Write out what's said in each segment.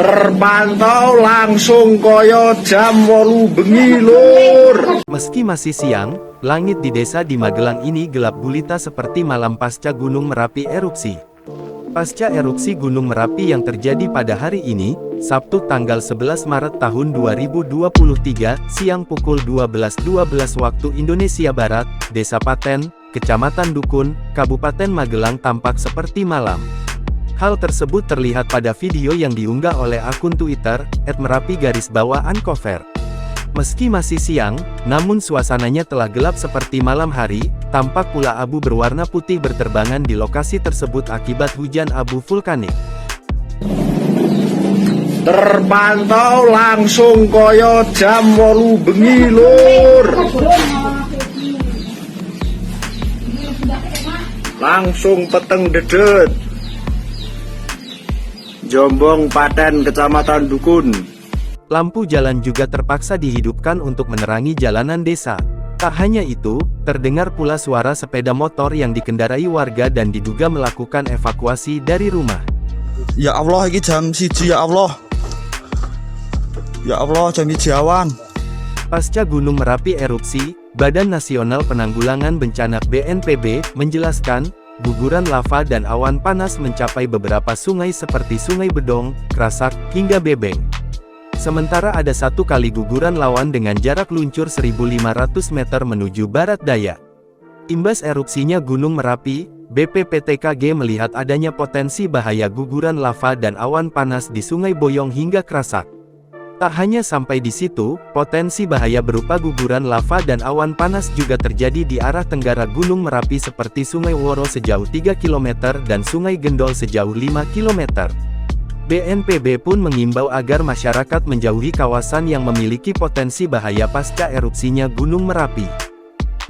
Terpantau langsung koyo jam 8 bengi lur. Meski masih siang, langit di desa di Magelang ini gelap gulita seperti malam pasca Gunung Merapi erupsi. Pasca erupsi Gunung Merapi yang terjadi pada hari ini, Sabtu tanggal 11 Maret tahun 2023, siang pukul 12.12 waktu Indonesia Barat, Desa Paten, Kecamatan Dukun, Kabupaten Magelang tampak seperti malam. Hal tersebut terlihat pada video yang diunggah oleh akun Twitter, @merapi_uncover. Meski masih siang, namun suasananya telah gelap seperti malam hari, tampak pula abu berwarna putih berterbangan di lokasi tersebut akibat hujan abu vulkanik. Terpantau langsung koyo jam 8 bengi lur. Langsung peteng dedet. Jombong Paten, Kecamatan Dukun. Lampu jalan juga terpaksa dihidupkan untuk menerangi jalanan desa. Tak hanya itu, terdengar pula suara sepeda motor yang dikendarai warga dan diduga melakukan evakuasi dari rumah. Ya Allah, ini jam 1 ya Allah. Ya Allah, jam 1 awan. Pasca Gunung Merapi erupsi, Badan Nasional Penanggulangan Bencana BNPB menjelaskan, guguran lava dan awan panas mencapai beberapa sungai seperti Sungai Bedong, Krasak, hingga Bebeng. Sementara ada satu kali guguran lawan dengan jarak luncur 1.500 meter menuju barat daya. Imbas erupsinya Gunung Merapi, BPPTKG melihat adanya potensi bahaya guguran lava dan awan panas di Sungai Boyong hingga Krasak. Tak hanya sampai di situ, potensi bahaya berupa guguran lava dan awan panas juga terjadi di arah tenggara Gunung Merapi seperti Sungai Woro sejauh 3 km dan Sungai Gendol sejauh 5 km. BNPB pun mengimbau agar masyarakat menjauhi kawasan yang memiliki potensi bahaya pasca erupsinya Gunung Merapi.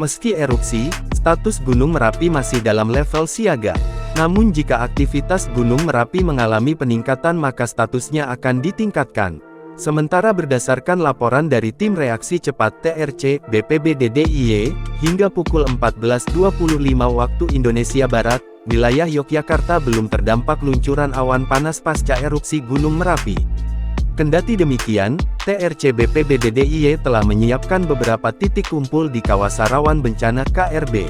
Meski erupsi, status Gunung Merapi masih dalam level siaga. Namun jika aktivitas Gunung Merapi mengalami peningkatan maka statusnya akan ditingkatkan. Sementara berdasarkan laporan dari Tim Reaksi Cepat TRC, BPBD DIY, hingga pukul 14.25 waktu Indonesia Barat, wilayah Yogyakarta belum terdampak luncuran awan panas pasca erupsi Gunung Merapi. Kendati demikian, TRC BPBD DIY telah menyiapkan beberapa titik kumpul di kawasan rawan bencana KRB.